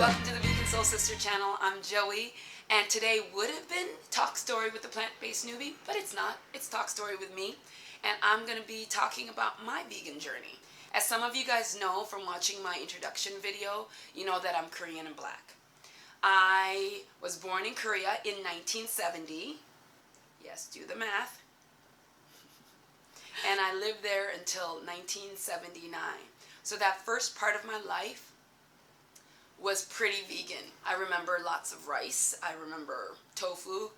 Welcome to the Vegan Soul Sister channel. I'm Joey, and today would have been Talk Story with the Plant-Based Newbie, but it's not. It's Talk Story with me, and I'm going to be talking about my vegan journey. As some of you guys know from watching my introduction video, you know that I'm Korean and black. I was born in Korea in 1970. Yes, do the math. And I lived there until 1979. So that first part of my life was pretty vegan. I remember lots of rice. I remember tofu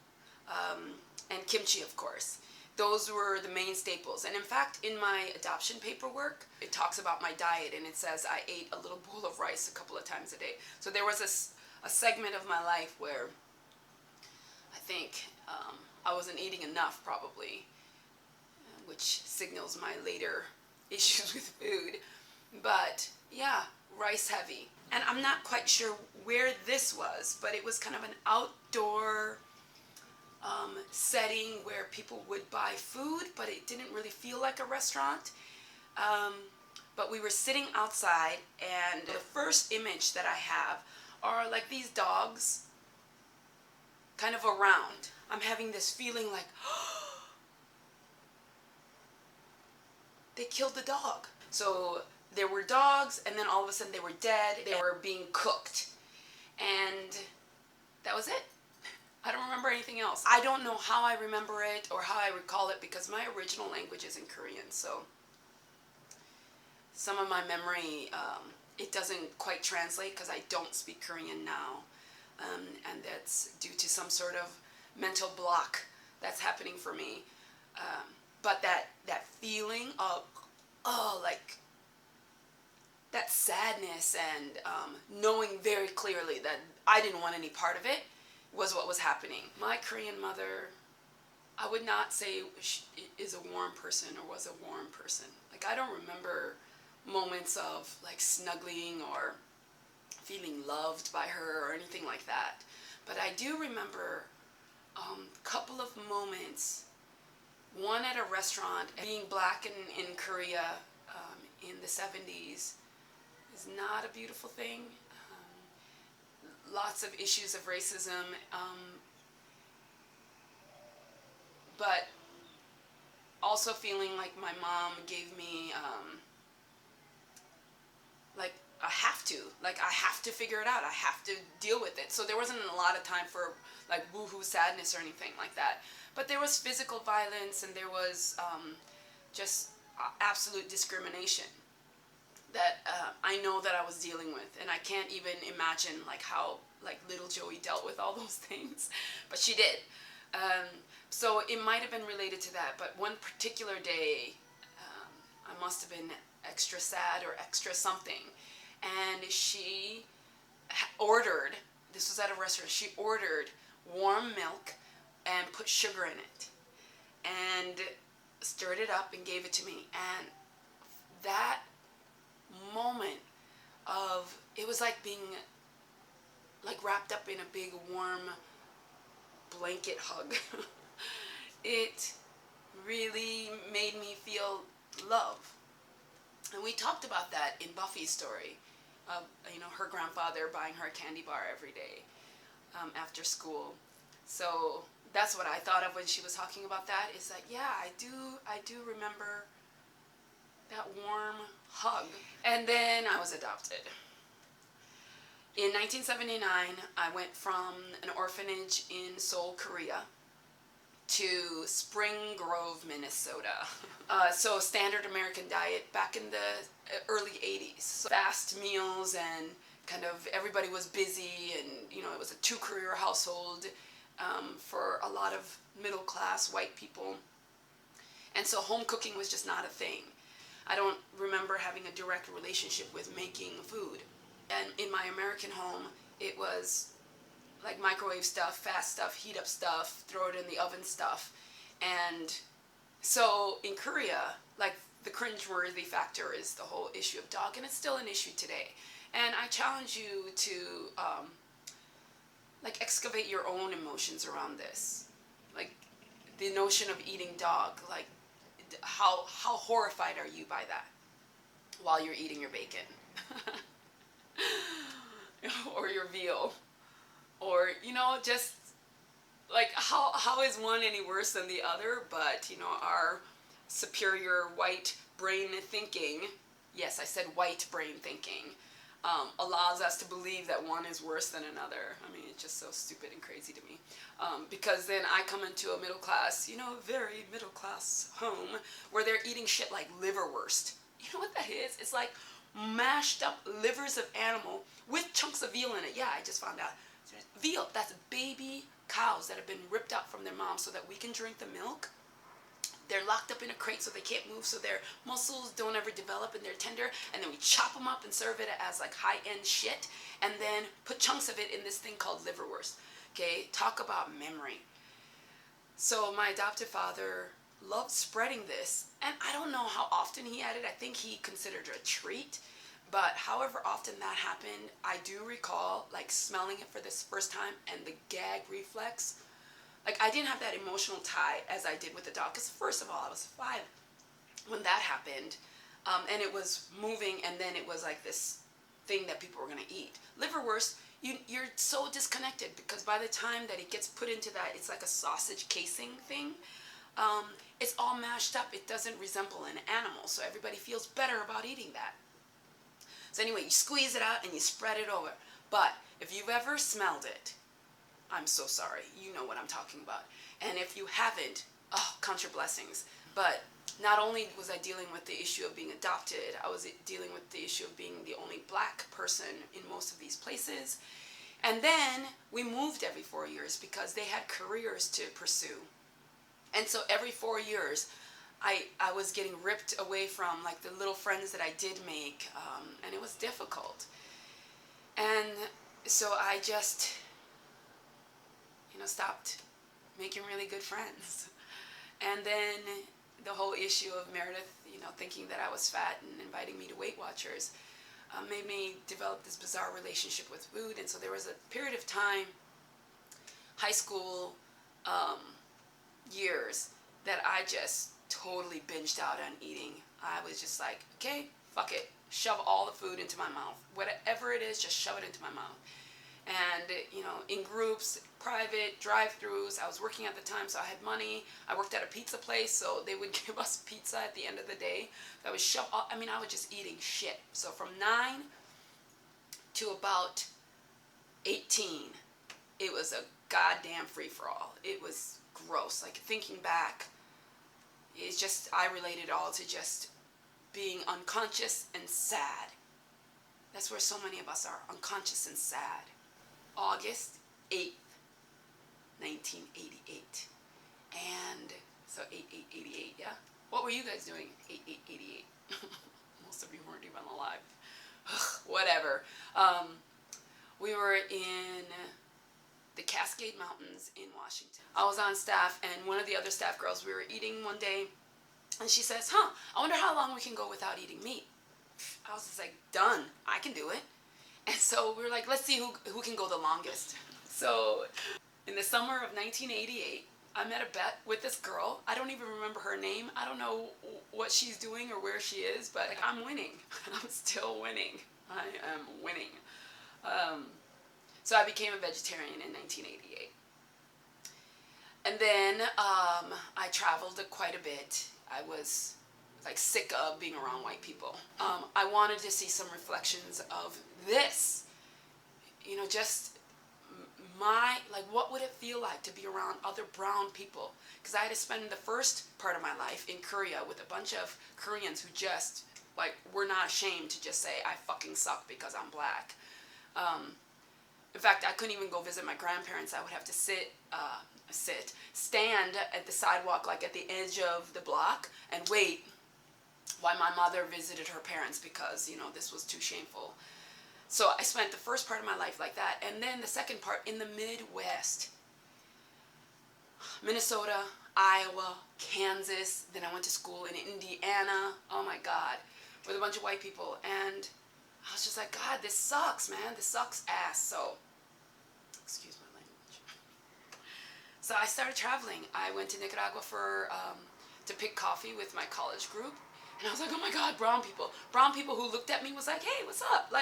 and kimchi, of course. Those were the main staples. And in fact, in my adoption paperwork, it talks about my diet, and it says I ate a little bowl of rice a couple of times a day. So there was a segment of my life where I think I wasn't eating enough, probably, which signals my later issues with food. But yeah, rice heavy. And I'm not quite sure where this was, but it was kind of an outdoor setting where people would buy food, but it didn't really feel like a restaurant. But we were sitting outside, and the first image that I have are like these dogs kind of around. I'm having this feeling like, they killed the dog. So there were dogs, and then all of a sudden they were dead. They were being cooked. And that was it. I don't remember anything else. I don't know how I remember it or how I recall it because my original language is in Korean. So some of my memory, it doesn't quite translate because I don't speak Korean now. And that's due to some sort of mental block that's happening for me. But that feeling of, like that sadness and knowing very clearly that I didn't want any part of it was what was happening. My Korean mother, I would not say she is a warm person or was a warm person. Like, I don't remember moments of like snuggling or feeling loved by her or anything like that. But I do remember a couple of moments. One at a restaurant. Being black in Korea in the 70s is not a beautiful thing. Lots of issues of racism, but also feeling like my mom gave me like I have to figure it out. I have to deal with it. So there wasn't a lot of time for like woohoo sadness or anything like that. But there was physical violence, and there was just absolute discrimination that I know that I was dealing with, and I can't even imagine like how like little Joey dealt with all those things, but she did. So it might have been related to that. But one particular day, I must have been extra sad or extra something, and she ordered. This was at a restaurant. She ordered warm milk and put sugar in it and stirred it up and gave it to me. And that moment of, it was like being like wrapped up in a big warm blanket hug. It really made me feel love. And we talked about that in Buffy's story of, you know, her grandfather buying her a candy bar every day after school. So that's what I thought of when she was talking about that. Is like, yeah, I do remember that warm hug. And then I was adopted. In 1979, I went from an orphanage in Seoul, Korea, to Spring Grove, Minnesota. So standard American diet back in the early 80s. So fast meals, and kind of everybody was busy, and you know, it was a two-career household for a lot of middle-class white people. And so home cooking was just not a thing. I don't remember having a direct relationship with making food. And in my American home, it was like microwave stuff, fast stuff, heat up stuff, throw it in the oven stuff. And so in Korea, like, the cringeworthy factor is the whole issue of dog, and it's still an issue today. And I challenge you to like excavate your own emotions around this. Like the notion of eating dog, like how horrified are you by that while you're eating your bacon? or your veal, or just like how is one any worse than the other? But our superior white brain thinking, yes, I said white brain thinking, allows us to believe that one is worse than another. I mean, it's just so stupid and crazy to me. Because then I come into a middle class, very middle class home where they're eating shit like liverwurst. You know what that is? It's like mashed up livers of animal with chunks of veal in it. Yeah, I just found out. Veal, that's baby cows that have been ripped out from their moms so that we can drink the milk. They're locked up in a crate so they can't move, so their muscles don't ever develop and they're tender. And then we chop them up and serve it as like high-end shit, and then put chunks of it in this thing called liverwurst. Okay, talk about memory. So my adoptive father loved spreading this, and I don't know how often he had it. I think he considered it a treat. But however often that happened, I do recall like smelling it for this first time and the gag reflex. Like, I didn't have that emotional tie as I did with the dog, because first of all, I was 5 when that happened, and it was moving, and then it was like this thing that people were going to eat. Liverwurst, you're so disconnected, because by the time that it gets put into that, it's like a sausage casing thing. It's all mashed up. It doesn't resemble an animal, so everybody feels better about eating that. So anyway, you squeeze it out and you spread it over. But if you've ever smelled it, I'm so sorry. You know what I'm talking about. And if you haven't, oh, count your blessings. But not only was I dealing with the issue of being adopted, I was dealing with the issue of being the only black person in most of these places. And then we moved every 4 years because they had careers to pursue. And so every 4 years, I was getting ripped away from like the little friends that I did make, and it was difficult. And so I just, stopped making really good friends. And then the whole issue of Meredith, thinking that I was fat and inviting me to Weight Watchers, made me develop this bizarre relationship with food. And so there was a period of time, high school years, that I just totally binged out on eating. I was just like, okay, fuck it. Shove all the food into my mouth. Whatever it is, just shove it into my mouth. And, in groups, private, drive-thrus. I was working at the time, so I had money. I worked at a pizza place, so they would give us pizza at the end of the day. So I was I was just eating shit. So from 9 to about 18, it was a goddamn free-for-all. It was gross. Like, thinking back, it's just, I relate it all to just being unconscious and sad. That's where so many of us are, unconscious and sad. August 8th, 1988. And so 8/8/88, yeah? What were you guys doing 8/8/88? Most of you weren't even alive. Whatever. We were in the Cascade Mountains in Washington. I was on staff, and one of the other staff girls, we were eating one day, and she says, I wonder how long we can go without eating meat. I was just like, done, I can do it. And so we were like, let's see who can go the longest. So in the summer of 1988, I met a bet with this girl. I don't even remember her name. I don't know what she's doing or where she is, but I'm winning. I'm still winning. I am winning. So I became a vegetarian in 1988. And then I traveled quite a bit. I was like sick of being around white people. I wanted to see some reflections of this, just what would it feel like to be around other brown people? Because I had to spend the first part of my life in Korea with a bunch of Koreans who just were not ashamed to just say, I fucking suck because I'm black. In fact, I couldn't even go visit my grandparents. I would have to stand at the sidewalk, like at the edge of the block, and wait while my mother visited her parents because, this was too shameful. So I spent the first part of my life like that. And then the second part in the Midwest. Minnesota, Iowa, Kansas. Then I went to school in Indiana. Oh my God. With a bunch of white people. And I was just like, God, this sucks, man. This sucks ass. So, excuse my language. So I started traveling. I went to Nicaragua to pick coffee with my college group. And I was like, oh my God, brown people. Brown people who looked at me was like, hey, what's up?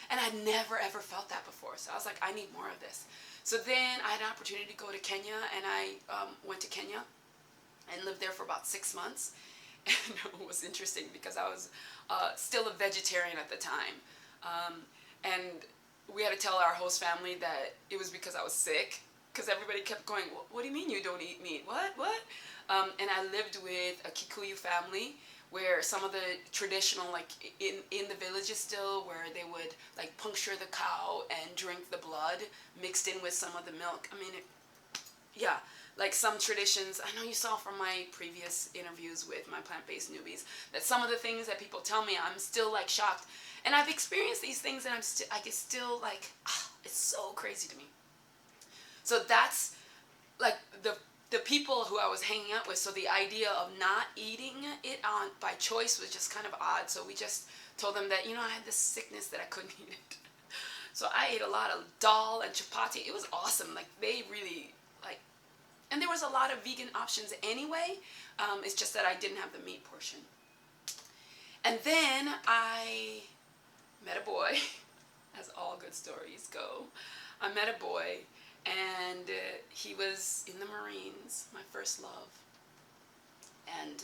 And I'd never ever felt that before. So I was like, I need more of this. So then I had an opportunity to go to Kenya, and I went to Kenya and lived there for about 6 months. And it was interesting because I was still a vegetarian at the time. And we had to tell our host family that it was because I was sick, because everybody kept going, what do you mean you don't eat meat? What? And I lived with a Kikuyu family where some of the traditional, like in the villages still, where they would like puncture the cow and drink the blood mixed in with some of the milk. I mean, yeah, like some traditions, I know you saw from my previous interviews with my plant-based newbies, that some of the things that people tell me, I'm still like shocked. And I've experienced these things and I get still like, it's so crazy to me. So that's like the people who I was hanging out with, so the idea of not eating it on by choice was just kind of odd. So we just told them that, I had this sickness that I couldn't eat it. So I ate a lot of dal and chapati. It was awesome. Like they really like, and there was a lot of vegan options anyway. It's just that I didn't have the meat portion. And then I met a boy, as all good stories go. I met a boy, and he was in the Marines, my first love. And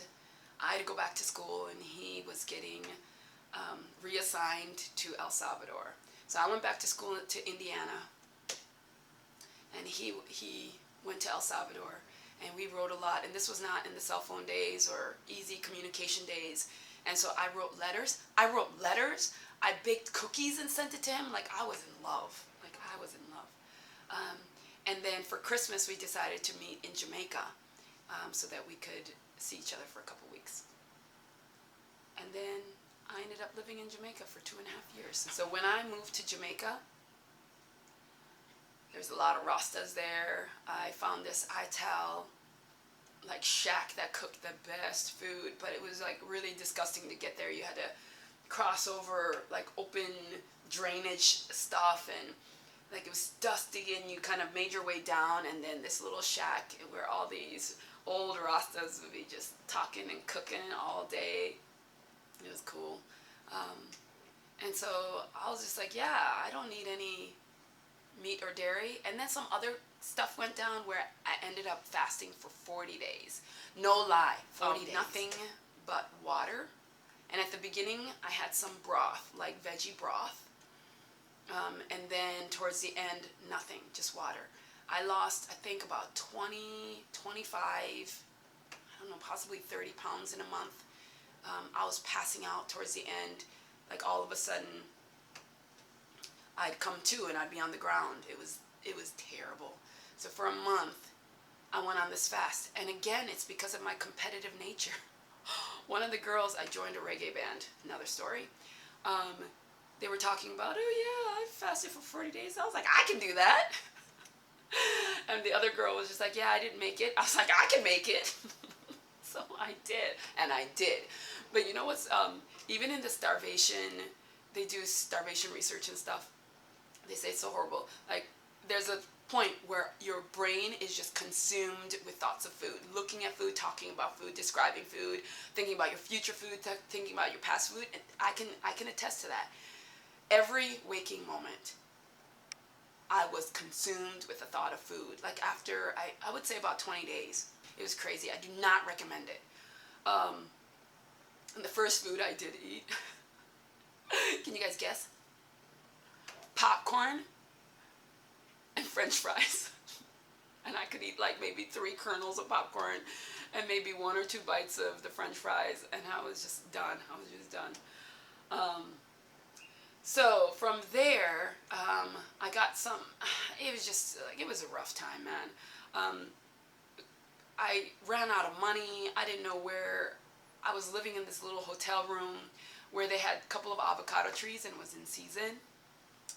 I had to go back to school, and he was getting reassigned to El Salvador. So I went back to school to Indiana, and he went to El Salvador, and we wrote a lot. And this was not in the cell phone days or easy communication days. And so I wrote letters. I baked cookies and sent it to him. Like I was in love. And then for Christmas, we decided to meet in Jamaica so that we could see each other for a couple weeks. And then I ended up living in Jamaica for 2.5 years. So when I moved to Jamaica, there's a lot of Rastas there. I found this Ital like shack that cooked the best food, but it was like really disgusting to get there. You had to cross over like open drainage stuff, and like it was dusty, and you kind of made your way down, and then this little shack where all these old Rastas would be just talking and cooking all day. It was cool. And so I was just like, yeah, I don't need any meat or dairy. And then some other stuff went down where I ended up fasting for 40 days. No lie, 40 days. Nothing but water. And at the beginning, I had some broth, like veggie broth. And then towards the end, nothing, just water. I lost, I think, about 20, 25, I don't know, possibly 30 pounds in a month. I was passing out towards the end. Like all of a sudden, I'd come to and I'd be on the ground. It was terrible. So for a month, I went on this fast. And again, it's because of my competitive nature. One of the girls, I joined a reggae band, another story. They were talking about, oh yeah, I fasted for 40 days. I was like, I can do that. And the other girl was just like, yeah, I didn't make it. I was like, I can make it. So I did, and I did. But you know what's, even in the starvation, they do starvation research and stuff. They say it's so horrible. Like, there's a point where your brain is just consumed with thoughts of food, looking at food, talking about food, describing food, thinking about your future food, thinking about your past food. And I can attest to that. Every waking moment, I was consumed with the thought of food. Like after, I would say about 20 days. It was crazy. I do not recommend it. And the first food I did eat, can you guys guess? Popcorn and French fries. And I could eat like maybe 3 kernels of popcorn and maybe 1 or 2 bites of the French fries, and I was just done. So from there, I got some, it was just, like, it was a rough time, man. I ran out of money. I didn't know where. I was living in this little hotel room where they had a couple of avocado trees and it was in season.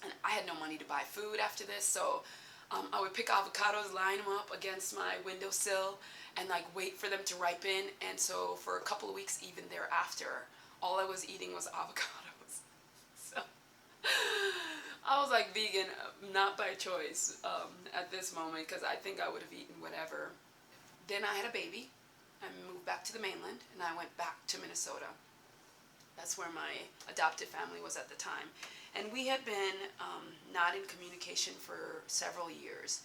And I had no money to buy food after this, so I would pick avocados, line them up against my windowsill, and like wait for them to ripen. And so for a couple of weeks, even thereafter, all I was eating was avocados. So I was like vegan, not by choice at this moment, because I think I would have eaten whatever. Then I had a baby. I moved back to the mainland, and I went back to Minnesota. That's where my adopted family was at the time. And we had been not in communication for several years.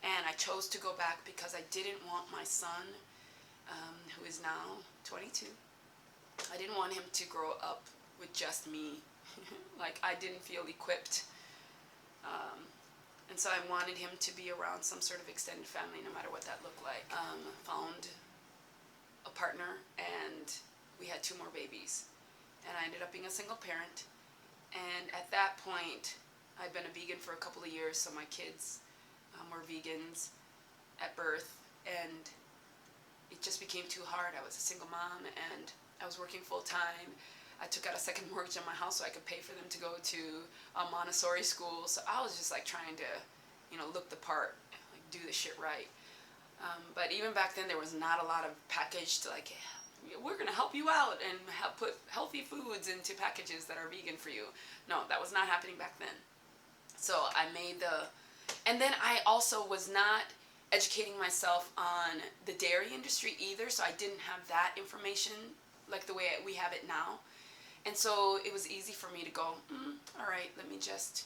And I chose to go back because I didn't want my son, who is now 22, I didn't want him to grow up with just me. Like, I didn't feel equipped. And so I wanted him to be around some sort of extended family, no matter what that looked like. Found a partner, and we had 2 more babies. And I ended up being a single parent. And at that point, I'd been a vegan for a couple of years, so my kids were vegans at birth, and it just became too hard. I was a single mom, and I was working full-time. I took out a second mortgage on my house so I could pay for them to go to a Montessori school. So I was just like trying to, look the part, like do the shit right. But even back then, there was not a lot of packaged, like, we're going to help you out and put healthy foods into packages that are vegan for you. No, that was not happening back then. So I made and then I also was not educating myself on the dairy industry either, so I didn't have that information like the way we have it now. And so it was easy for me to go, all right, let me just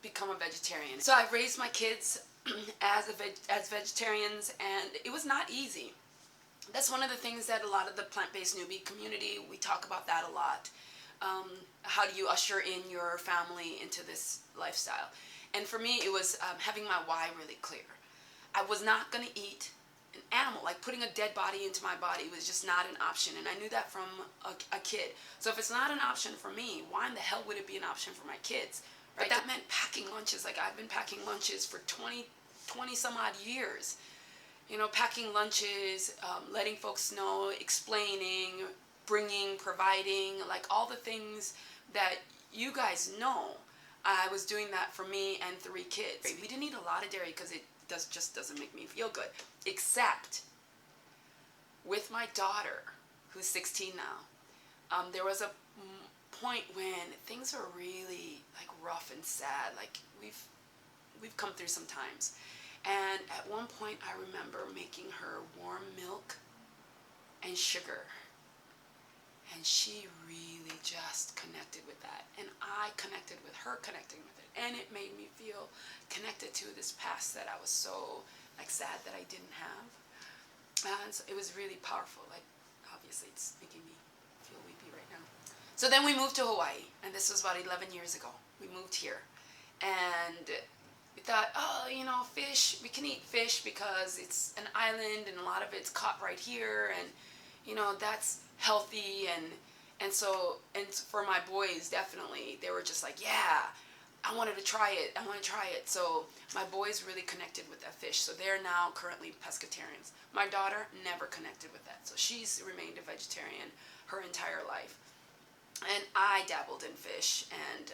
become a vegetarian. So I raised my kids as vegetarians, and it was not easy. That's one of the things that a lot of the plant-based newbie community, we talk about that a lot. How do you usher in your family into this lifestyle? And for me, it was having my why really clear. I was not going to eat an animal. Like, putting a dead body into my body was just not an option, and I knew that from a kid. So if it's not an option for me, why in the hell would it be an option for my kids? Right? But that meant packing lunches. Like, I've been packing lunches for 20 some odd years. Packing lunches, letting folks know, explaining, bringing, providing, like all the things that you guys know. I was doing that for me and 3 kids. We didn't eat a lot of dairy because it just doesn't make me feel good. Except with my daughter, who's 16 now, there was a point when things were really like rough and sad. Like, we've come through some times. And at one point, I remember making her warm milk and sugar. And she really just connected with that. And I connected with her connecting with it. And it made me feel connected to this past that I was so sad that I didn't have. And so it was really powerful. Like, obviously, it's making me feel weepy right now. So then we moved to Hawaii. And this was about 11 years ago. We moved here. And we thought, fish, we can eat fish because it's an island and a lot of it's caught right here, and that's healthy, and so for my boys, definitely, they were just like, yeah, I wanted to try it. So my boys really connected with that fish, so they're now currently pescatarians. My daughter never connected with that, so she's remained a vegetarian her entire life. And I dabbled in fish and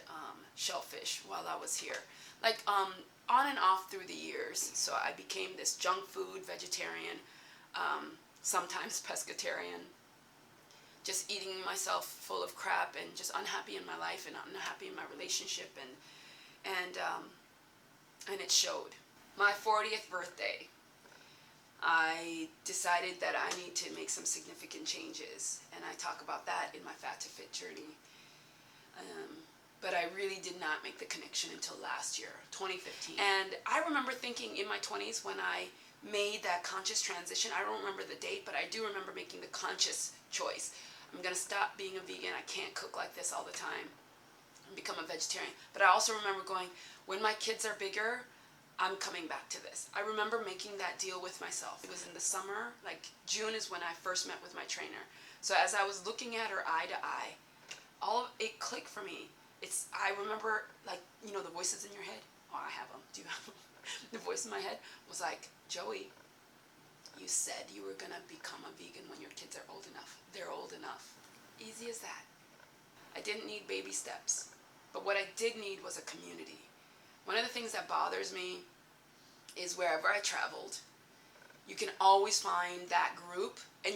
shellfish while I was here. Like, on and off through the years. So I became this junk food vegetarian, sometimes pescatarian, just eating myself full of crap and just unhappy in my life and unhappy in my relationship, and it showed. My 40th birthday, I decided that I need to make some significant changes, and I talk about that in my Fat to Fit journey. But I really did not make the connection until last year, 2015. And I remember thinking in my 20s when I made that conscious transition, I don't remember the date, but I do remember making the conscious choice. I'm going to stop being a vegan. I can't cook like this all the time and become a vegetarian. But I also remember going, when my kids are bigger, I'm coming back to this. I remember making that deal with myself. It was in the summer, like June is when I first met with my trainer. So as I was looking at her eye to eye, it clicked for me. I remember, like, the voices in your head. Oh, I have them. Do you have them? The voice in my head was like, Joey, you said you were going to become a vegan when your kids are old enough. They're old enough. Easy as that. I didn't need baby steps. But what I did need was a community. One of the things that bothers me is wherever I traveled, you can always find that group. And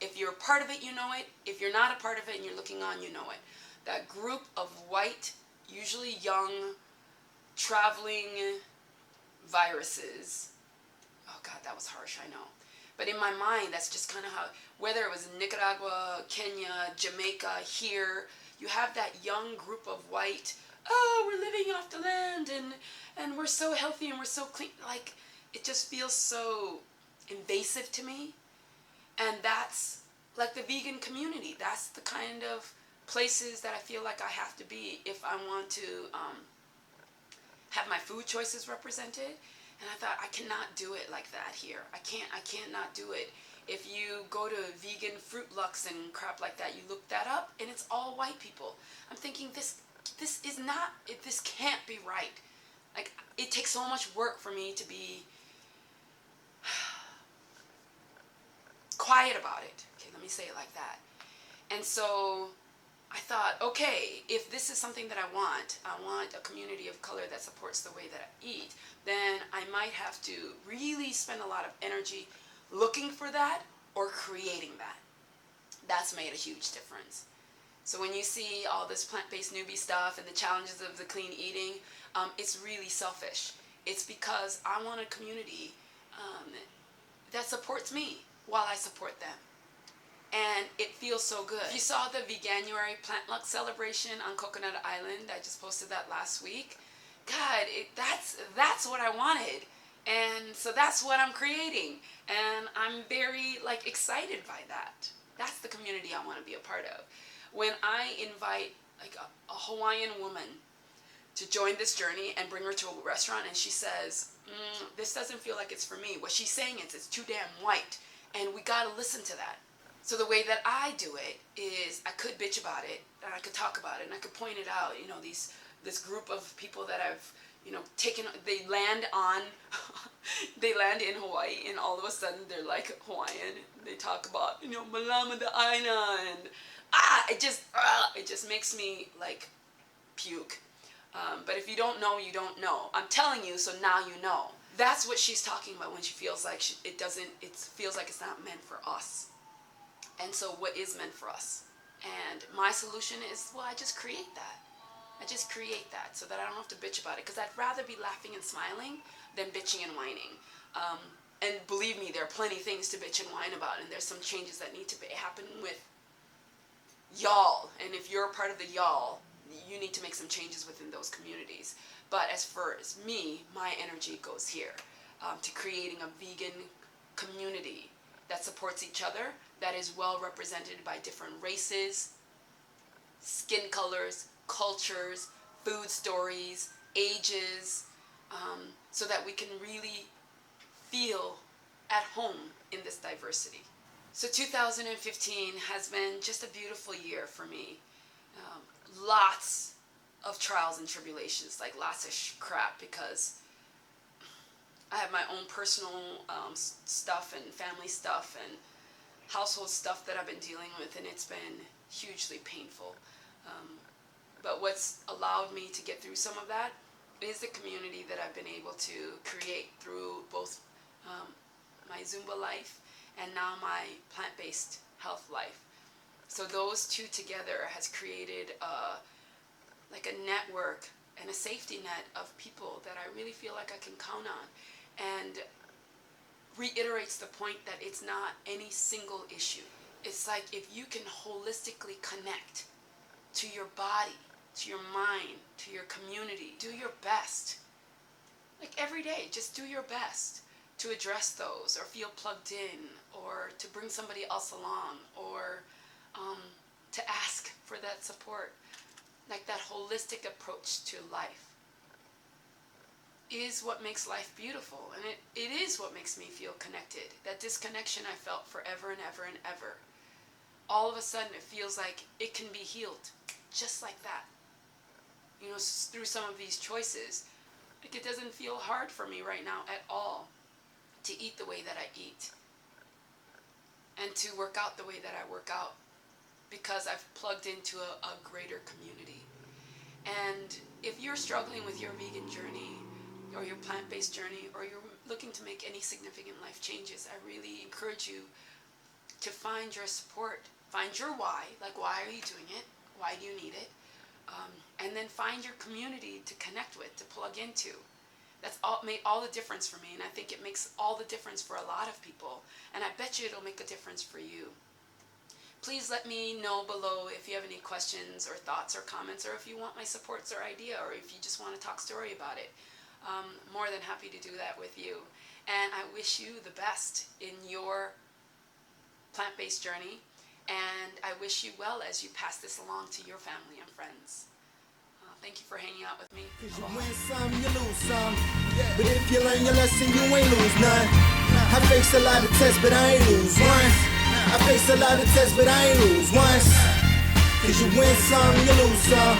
if you're a part of it, you know it. If you're not a part of it and you're looking on, you know it. That group of white, usually young, traveling viruses. Oh God, that was harsh, I know. But in my mind, that's just kind of how, whether it was in Nicaragua, Kenya, Jamaica, here, you have that young group of white, oh, we're living off the land, and we're so healthy and we're so clean. Like, it just feels so invasive to me. And that's like the vegan community. That's the kind of places that I feel like I have to be if I want to have my food choices represented. And I thought, I cannot do it like that here. I can't not do it. If you go to vegan PLANTLUCKS and crap like that, you look that up and it's all white people. I'm thinking, this is not, this can't be right. Like, it takes so much work for me to be quiet about it. Okay, let me say it like that. And so I thought, okay, if this is something that I want a community of color that supports the way that I eat, then I might have to really spend a lot of energy looking for that or creating that. That's made a huge difference. So when you see all this plant-based newbie stuff and the challenges of the clean eating, it's really selfish. It's because I want a community that supports me while I support them. And it feels so good. If you saw the Veganuary PLANTLUCKS celebration on Coconut Island, I just posted that last week. God, that's what I wanted. And so that's what I'm creating. And I'm very excited by that. That's the community I want to be a part of. When I invite like a Hawaiian woman to join this journey and bring her to a restaurant and she says, this doesn't feel like it's for me. What she's saying is it's too damn white. And we gotta listen to that. So the way that I do it is I could bitch about it and I could talk about it and I could point it out. You know, this group of people that I've, taken, they land in Hawaii and all of a sudden they're like Hawaiian. They talk about, Malama the Aina and it just makes me like puke. But if you don't know, you don't know. I'm telling you, so now you know. That's what she's talking about when she feels like it feels like it's not meant for us. And so what is meant for us? And my solution is, well, I just create that. I just create that so that I don't have to bitch about it. Because I'd rather be laughing and smiling than bitching and whining. And believe me, there are plenty of things to bitch and whine about. And there's some changes that need to happen with y'all. And if you're a part of the y'all, you need to make some changes within those communities. But as far as me, my energy goes here. To creating a vegan community that supports each other, that is well represented by different races, skin colors, cultures, food stories, ages, so that we can really feel at home in this diversity. So 2015 has been just a beautiful year for me. Lots of trials and tribulations, like lots of crap, because I have my own personal stuff and family stuff and household stuff that I've been dealing with, and it's been hugely painful. But what's allowed me to get through some of that is the community that I've been able to create through both my Zumba life and now my plant-based health life. So those two together has created like a network and a safety net of people that I really feel like I can count on, and reiterates the point that it's not any single issue. It's like if you can holistically connect to your body, to your mind, to your community, do your best. Like every day, just do your best to address those or feel plugged in or to bring somebody else along or to ask for that support. Like that holistic approach to life is what makes life beautiful, and it is what makes me feel connected. That disconnection I felt forever and ever and ever, all of a sudden it feels like it can be healed just like that, through some of these choices. Like it doesn't feel hard for me right now at all to eat the way that I eat and to work out the way that I work out, because I've plugged into a greater community. And if you're struggling with your vegan journey or your plant-based journey, or you're looking to make any significant life changes, I really encourage you to find your support, find your why, like why are you doing it, why do you need it, and then find your community to connect with, to plug into. That's made all the difference for me, and I think it makes all the difference for a lot of people, and I bet you it'll make a difference for you. Please let me know below if you have any questions or thoughts or comments, or if you want my supports or idea, or if you just want to talk story about it. More than happy to do that with you. And I wish you the best in your plant-based journey, and I wish you well as you pass this along to your family and friends. Thank you for hanging out with me. Cause you win some, you lose some. But if you learn your lesson, you ain't lose none. I faced a lot of tests, but I ain't lose one. I faced a lot of tests, but I ain't lose once. Cause you win some, you lose some.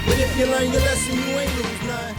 But if you learn your lesson, you ain't lose none.